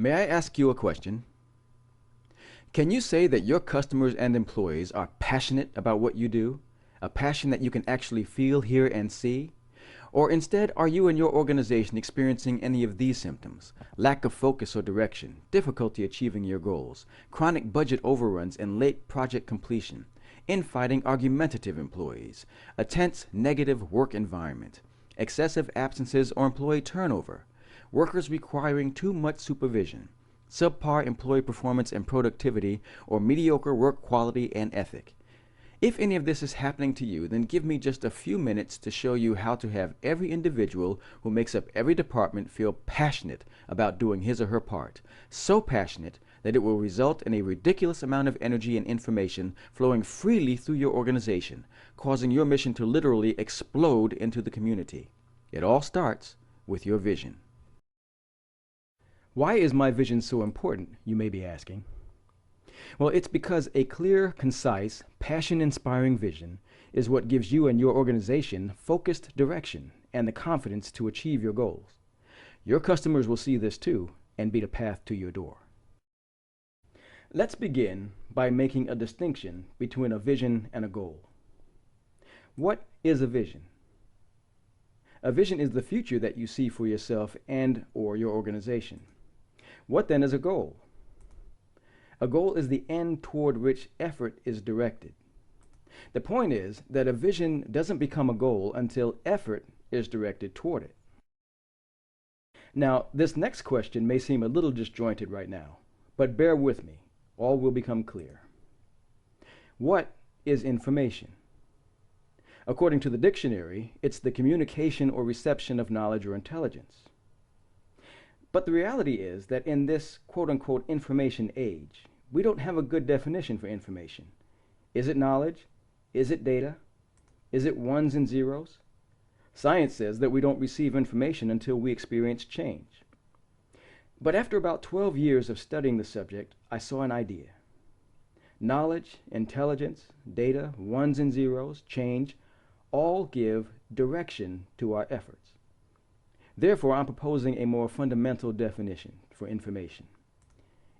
May I ask you a question? Can you say that your customers and employees are passionate about what you do? A passion that you can actually feel, hear, and see? Or instead, are you and your organization experiencing any of these symptoms? Lack of focus or direction, difficulty achieving your goals, chronic budget overruns and late project completion, infighting, argumentative employees, a tense, negative work environment, excessive absences or employee turnover, workers requiring too much supervision, subpar employee performance and productivity, or mediocre work quality and ethic. If any of this is happening to you, then give me just a few minutes to show you how to have every individual who makes up every department feel passionate about doing his or her part, so passionate that it will result in a ridiculous amount of energy and information flowing freely through your organization, causing your mission to literally explode into the community. It all starts with your vision. Why is my vision so important, you may be asking? Well, it's because a clear, concise, passion-inspiring vision is what gives you and your organization focused direction and the confidence to achieve your goals. Your customers will see this too and be the path to your door. Let's begin by making a distinction between a vision and a goal. What is a vision? A vision is the future that you see for yourself and/or your organization. What then is a goal? A goal is the end toward which effort is directed. The point is that a vision doesn't become a goal until effort is directed toward it. Now, this next question may seem a little disjointed right now, but bear with me. All will become clear. What is information? According to the dictionary, it's the communication or reception of knowledge or intelligence. But the reality is that in this quote-unquote information age, we don't have a good definition for information. Is it knowledge? Is it data? Is it ones and zeros? Science says that we don't receive information until we experience change. But after about 12 years of studying the subject, I saw an idea. Knowledge, intelligence, data, ones and zeros, change, all give direction to our efforts. Therefore, I'm proposing a more fundamental definition for information.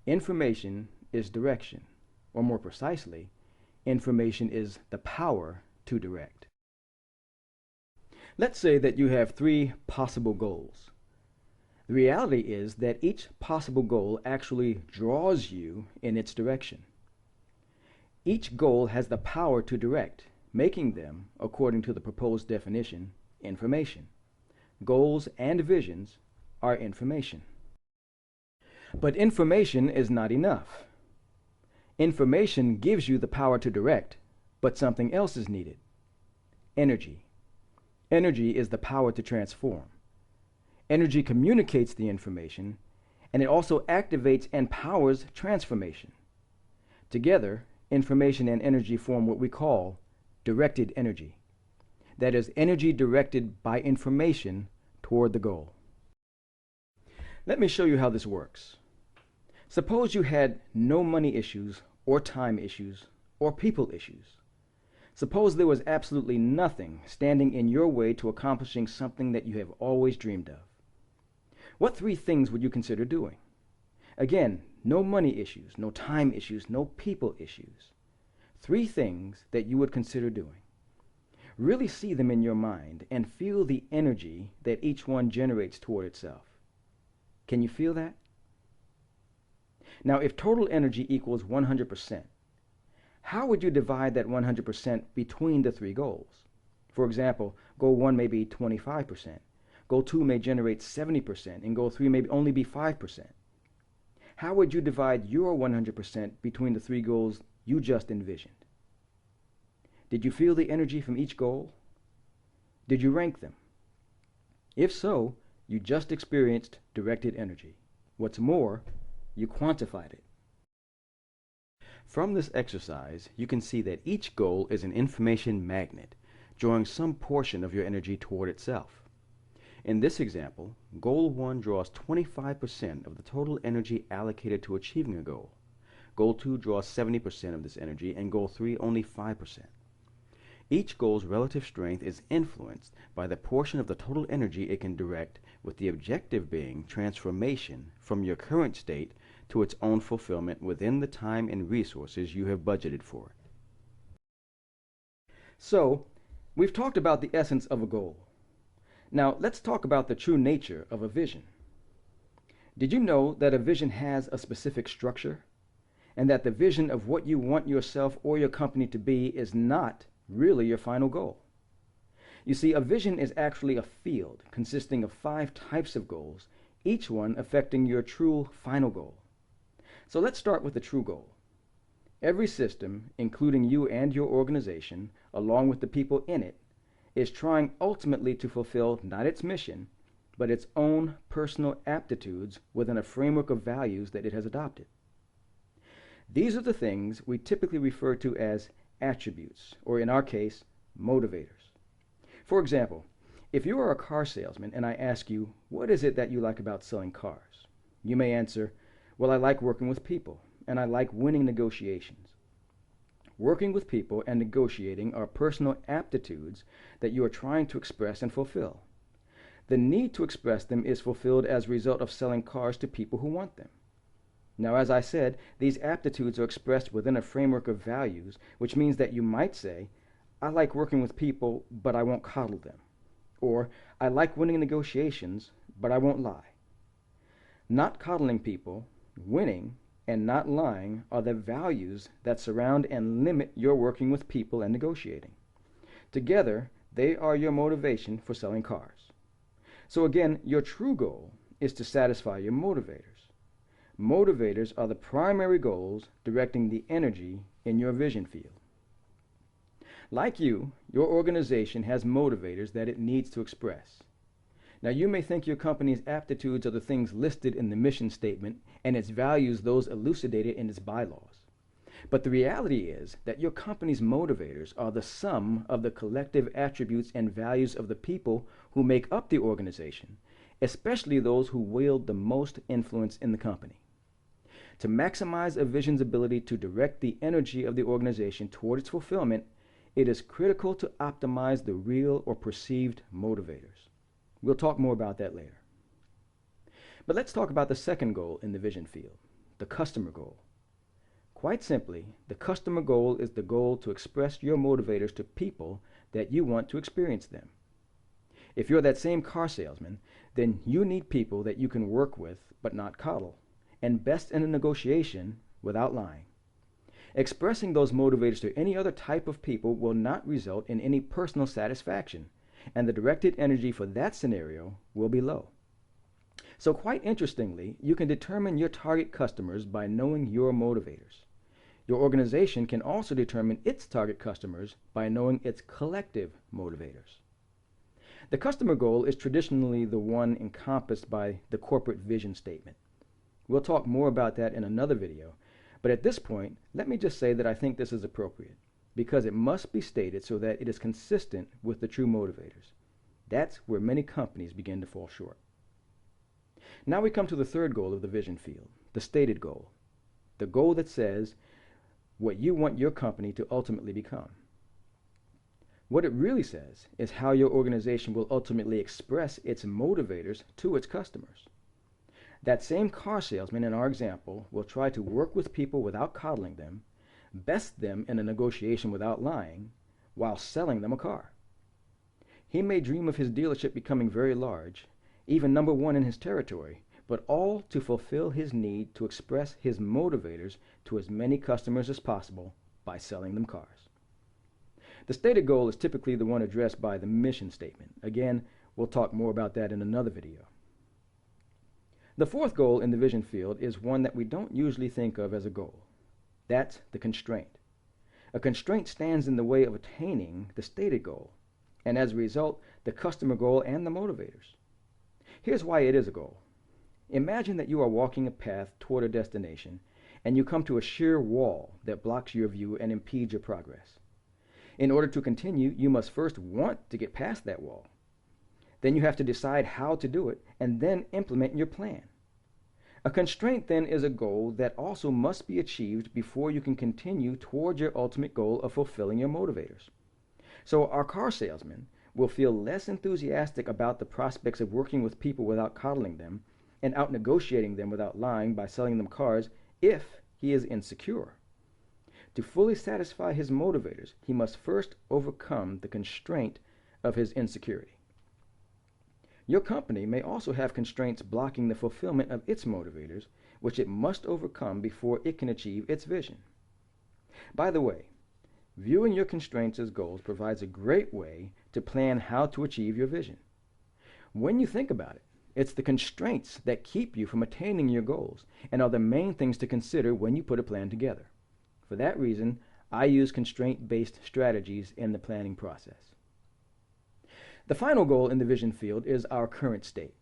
Information is direction, or more precisely, information is the power to direct. Let's say that you have 3 possible goals. The reality is that each possible goal actually draws you in its direction. Each goal has the power to direct, making them, according to the proposed definition, information. Goals and visions are information. But information is not enough. Information gives you the power to direct, but something else is needed. Energy. Energy is the power to transform. Energy communicates the information, and it also activates and powers transformation. Together, information and energy form what we call directed energy. That is, energy directed by information toward the goal. Let me show you how this works. Suppose you had no money issues, or time issues, or people issues. Suppose there was absolutely nothing standing in your way to accomplishing something that you have always dreamed of. What 3 things would you consider doing? Again, no money issues, no time issues, no people issues. 3 things that you would consider doing. Really see them in your mind and feel the energy that each one generates toward itself. Can you feel that? Now, if total energy equals 100%, how would you divide that 100% between the 3 goals? For example, goal 1 may be 25%, goal 2 may generate 70%, and goal 3 may only be 5%. How would you divide your 100% between the 3 goals you just envisioned? Did you feel the energy from each goal? Did you rank them? If so, you just experienced directed energy. What's more, you quantified it. From this exercise, you can see that each goal is an information magnet, drawing some portion of your energy toward itself. In this example, Goal 1 draws 25% of the total energy allocated to achieving a goal. Goal 2 draws 70% of this energy, and Goal 3 only 5%. Each goal's relative strength is influenced by the portion of the total energy it can direct, with the objective being transformation from your current state to its own fulfillment within the time and resources you have budgeted for it. So, we've talked about the essence of a goal. Now, let's talk about the true nature of a vision. Did you know that a vision has a specific structure? And that the vision of what you want yourself or your company to be is not really your final goal? You see, a vision is actually a field consisting of 5 types of goals, each one affecting your true final goal. So let's start with the true goal. Every system, including you and your organization, along with the people in it, is trying ultimately to fulfill not its mission, but its own personal aptitudes within a framework of values that it has adopted. These are the things we typically refer to as attributes, or in our case, motivators. For example, if you are a car salesman and I ask you, what is it that you like about selling cars? You may answer, well, I like working with people, and I like winning negotiations. Working with people and negotiating are personal aptitudes that you are trying to express and fulfill. The need to express them is fulfilled as a result of selling cars to people who want them. Now, as I said, these aptitudes are expressed within a framework of values, which means that you might say, I like working with people, but I won't coddle them. Or, I like winning negotiations, but I won't lie. Not coddling people, winning, and not lying are the values that surround and limit your working with people and negotiating. Together, they are your motivation for selling cars. So again, your true goal is to satisfy your motivators. Motivators are the primary goals directing the energy in your vision field. Like you, your organization has motivators that it needs to express. Now, you may think your company's aptitudes are the things listed in the mission statement and its values those elucidated in its bylaws. But the reality is that your company's motivators are the sum of the collective attributes and values of the people who make up the organization, especially those who wield the most influence in the company. To maximize a vision's ability to direct the energy of the organization toward its fulfillment, it is critical to optimize the real or perceived motivators. We'll talk more about that later. But let's talk about the second goal in the vision field, the customer goal. Quite simply, the customer goal is the goal to express your motivators to people that you want to experience them. If you're that same car salesman, then you need people that you can work with but not coddle, and best in a negotiation without lying. Expressing those motivators to any other type of people will not result in any personal satisfaction, and the directed energy for that scenario will be low. So quite interestingly, you can determine your target customers by knowing your motivators. Your organization can also determine its target customers by knowing its collective motivators. The customer goal is traditionally the one encompassed by the corporate vision statement. We'll talk more about that in another video, but at this point, let me just say that I think this is appropriate, because it must be stated so that it is consistent with the true motivators. That's where many companies begin to fall short. Now we come to the third goal of the vision field, the stated goal. The goal that says what you want your company to ultimately become. What it really says is how your organization will ultimately express its motivators to its customers. That same car salesman in our example will try to work with people without coddling them, best them in a negotiation without lying, while selling them a car. He may dream of his dealership becoming very large, even number one in his territory, but all to fulfill his need to express his motivators to as many customers as possible by selling them cars. The stated goal is typically the one addressed by the mission statement. Again, we'll talk more about that in another video. The fourth goal in the vision field is one that we don't usually think of as a goal. That's the constraint. A constraint stands in the way of attaining the stated goal, and as a result, the customer goal and the motivators. Here's why it is a goal. Imagine that you are walking a path toward a destination, and you come to a sheer wall that blocks your view and impedes your progress. In order to continue, you must first want to get past that wall. Then you have to decide how to do it, and then implement your plan. A constraint then is a goal that also must be achieved before you can continue toward your ultimate goal of fulfilling your motivators. So our car salesman will feel less enthusiastic about the prospects of working with people without coddling them and out negotiating them without lying by selling them cars if he is insecure. To fully satisfy his motivators, he must first overcome the constraint of his insecurity. Your company may also have constraints blocking the fulfillment of its motivators, which it must overcome before it can achieve its vision. By the way, viewing your constraints as goals provides a great way to plan how to achieve your vision. When you think about it, it's the constraints that keep you from attaining your goals and are the main things to consider when you put a plan together. For that reason, I use constraint-based strategies in the planning process. The final goal in the vision field is our current state.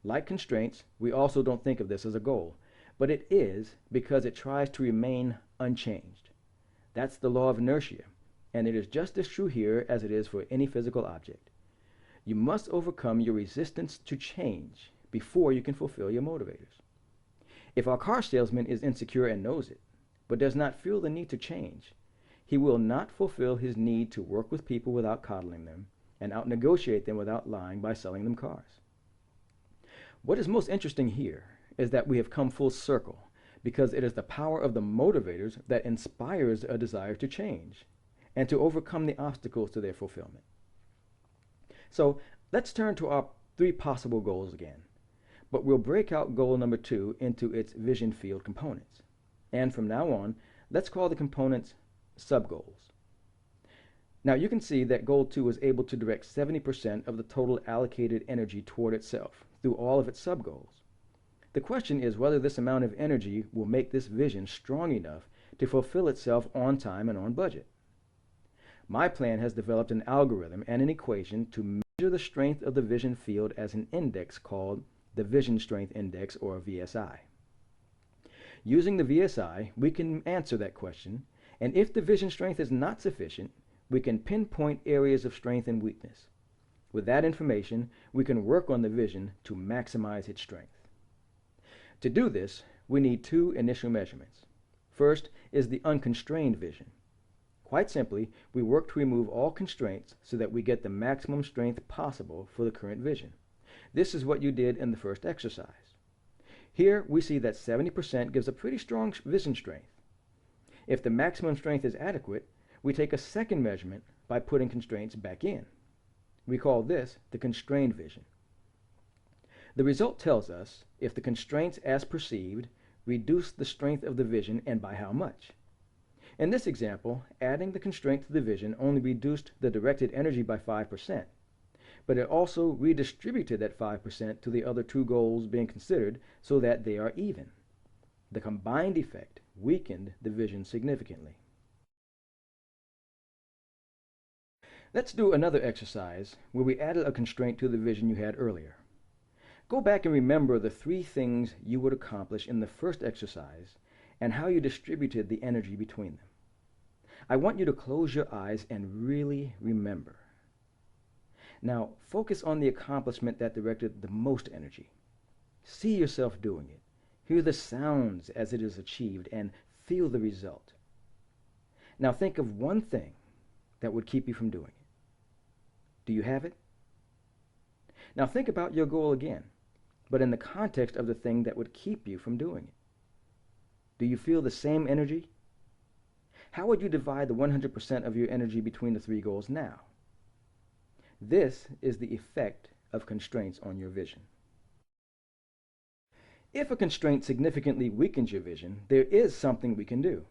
Like constraints, we also don't think of this as a goal, but it is because it tries to remain unchanged. That's the law of inertia, and it is just as true here as it is for any physical object. You must overcome your resistance to change before you can fulfill your motivators. If our car salesman is insecure and knows it, but does not feel the need to change, he will not fulfill his need to work with people without coddling them and out-negotiate them without lying by selling them cars. What is most interesting here is that we have come full circle because it is the power of the motivators that inspires a desire to change and to overcome the obstacles to their fulfillment. So let's turn to our 3 possible goals again, but we'll break out goal number 2 into its vision field components. And from now on, let's call the components sub-goals. Now you can see that goal 2 is able to direct 70% of the total allocated energy toward itself through all of its sub-goals. The question is whether this amount of energy will make this vision strong enough to fulfill itself on time and on budget. MyPlan has developed an algorithm and an equation to measure the strength of the vision field as an index called the Vision Strength Index, or VSI. Using the VSI, we can answer that question, and if the vision strength is not sufficient, we can pinpoint areas of strength and weakness. With that information, we can work on the vision to maximize its strength. To do this, we need 2 initial measurements. First is the unconstrained vision. Quite simply, we work to remove all constraints so that we get the maximum strength possible for the current vision. This is what you did in the first exercise. Here we see that 70% gives a pretty strong vision strength. If the maximum strength is adequate, we take a second measurement by putting constraints back in. We call this the constrained vision. The result tells us if the constraints as perceived reduce the strength of the vision and by how much. In this example, adding the constraint to the vision only reduced the directed energy by 5%, but it also redistributed that 5% to the other 2 goals being considered so that they are even. The combined effect weakened the vision significantly. Let's do another exercise where we added a constraint to the vision you had earlier. Go back and remember the 3 things you would accomplish in the first exercise and how you distributed the energy between them. I want you to close your eyes and really remember. Now, focus on the accomplishment that directed the most energy. See yourself doing it. Hear the sounds as it is achieved and feel the result. Now think of one thing that would keep you from doing it. Do you have it? Now think about your goal again, but in the context of the thing that would keep you from doing it. Do you feel the same energy? How would you divide the 100% of your energy between the 3 goals now? This is the effect of constraints on your vision. If a constraint significantly weakens your vision, there is something we can do.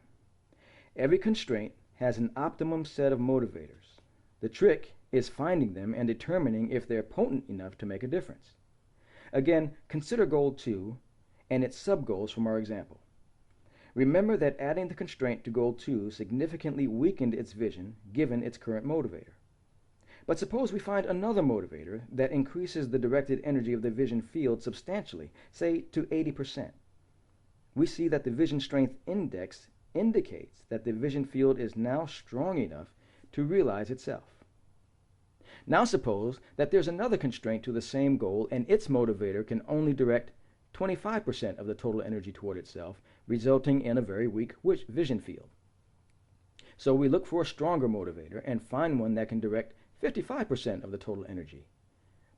Every constraint has an optimum set of motivators. The trick is finding them and determining if they're potent enough to make a difference. Again, consider goal 2 and its sub-goals from our example. Remember that adding the constraint to goal 2 significantly weakened its vision given its current motivator. But suppose we find another motivator that increases the directed energy of the vision field substantially, say to 80%. We see that the vision strength index indicates that the vision field is now strong enough to realize itself. Now suppose that there's another constraint to the same goal and its motivator can only direct 25% of the total energy toward itself, resulting in a very weak vision field. So we look for a stronger motivator and find one that can direct 55% of the total energy.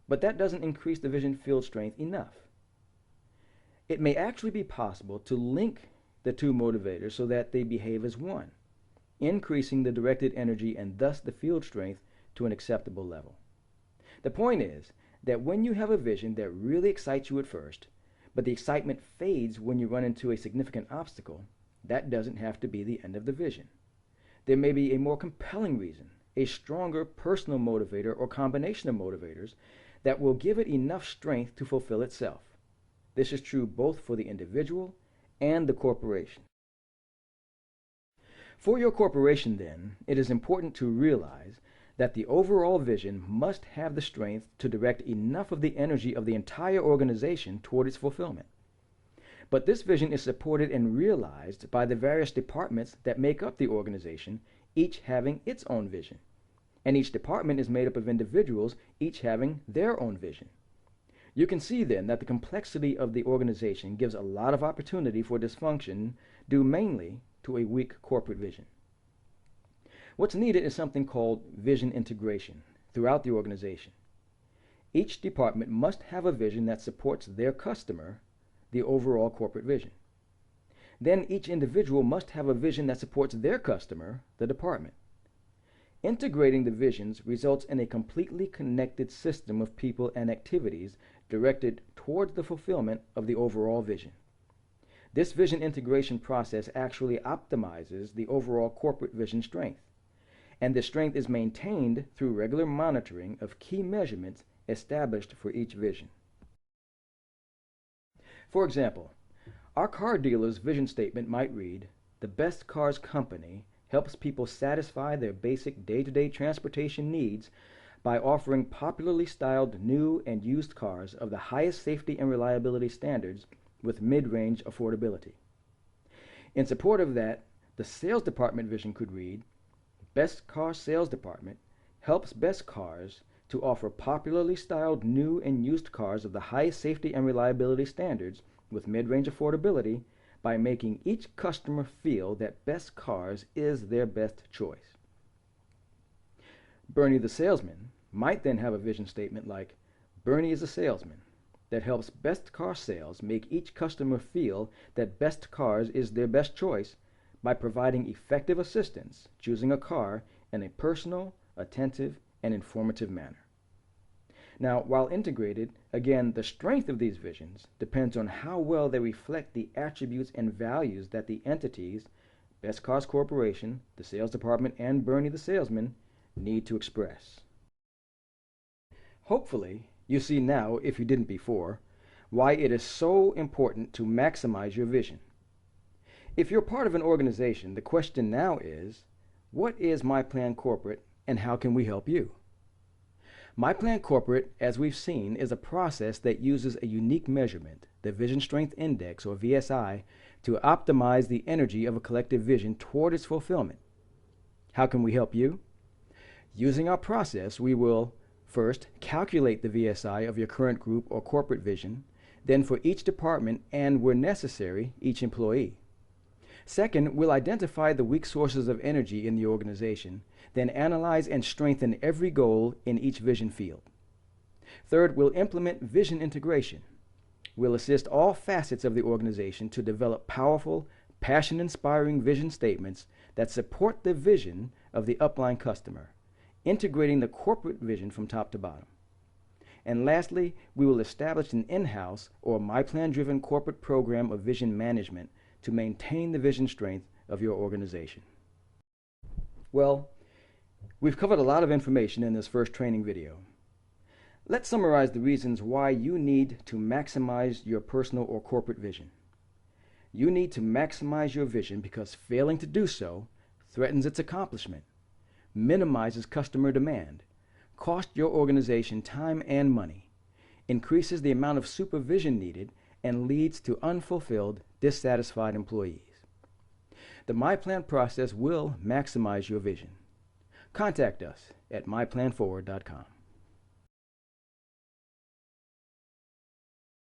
But that doesn't increase the vision field strength enough. It may actually be possible to link the two motivators so that they behave as one, increasing the directed energy and thus the field strength to an acceptable level. The point is that when you have a vision that really excites you at first, but the excitement fades when you run into a significant obstacle, that doesn't have to be the end of the vision. There may be a more compelling reason, a stronger personal motivator or combination of motivators that will give it enough strength to fulfill itself. This is true both for the individual and the corporation. For your corporation, then, it is important to realize that the overall vision must have the strength to direct enough of the energy of the entire organization toward its fulfillment. But this vision is supported and realized by the various departments that make up the organization, each having its own vision. And each department is made up of individuals, each having their own vision. You can see then that the complexity of the organization gives a lot of opportunity for dysfunction due mainly to a weak corporate vision. What's needed is something called vision integration throughout the organization. Each department must have a vision that supports their customer, the overall corporate vision. Then each individual must have a vision that supports their customer, the department. Integrating the visions results in a completely connected system of people and activities directed towards the fulfillment of the overall vision. This vision integration process actually optimizes the overall corporate vision strength, and the strength is maintained through regular monitoring of key measurements established for each vision. For example, our car dealer's vision statement might read, "The best cars company helps people satisfy their basic day-to-day transportation needs by offering popularly styled new and used cars of the highest safety and reliability standards with mid-range affordability." In support of that, the sales department vision could read, "Best Car Sales Department helps Best Cars to offer popularly styled new and used cars of the highest safety and reliability standards with mid-range affordability by making each customer feel that Best Cars is their best choice." Bernie the salesman might then have a vision statement like, "Bernie is a salesman that helps Best Car Sales make each customer feel that Best Cars is their best choice by providing effective assistance choosing a car in a personal, attentive, and informative manner." Now, while integrated, again, the strength of these visions depends on how well they reflect the attributes and values that the entities, Best Cars Corporation, the sales department, and Bernie the salesman, need to express. Hopefully, you see now, if you didn't before, why it is so important to maximize your vision. If you're part of an organization, the question now is, what is MyPlan-Corporate and how can we help you? MyPlan-Corporate, as we've seen, is a process that uses a unique measurement, the Vision Strength Index, or VSI, to optimize the energy of a collective vision toward its fulfillment. How can we help you? Using our process, we will first calculate the VSI of your current group or corporate vision, then for each department and, where necessary, each employee. Second, we'll identify the weak sources of energy in the organization, then analyze and strengthen every goal in each vision field. Third, we'll implement vision integration. We'll assist all facets of the organization to develop powerful, passion-inspiring vision statements that support the vision of the upline customer, integrating the corporate vision from top to bottom. And lastly, we will establish an in-house or MyPlan-driven corporate program of vision management to maintain the vision strength of your organization. Well, we've covered a lot of information in this first training video. Let's summarize the reasons why you need to maximize your personal or corporate vision. You need to maximize your vision because failing to do so threatens its accomplishment, minimizes customer demand, costs your organization time and money, increases the amount of supervision needed, and leads to unfulfilled, dissatisfied employees. The MyPlan process will maximize your vision. Contact us at myplanforward.com.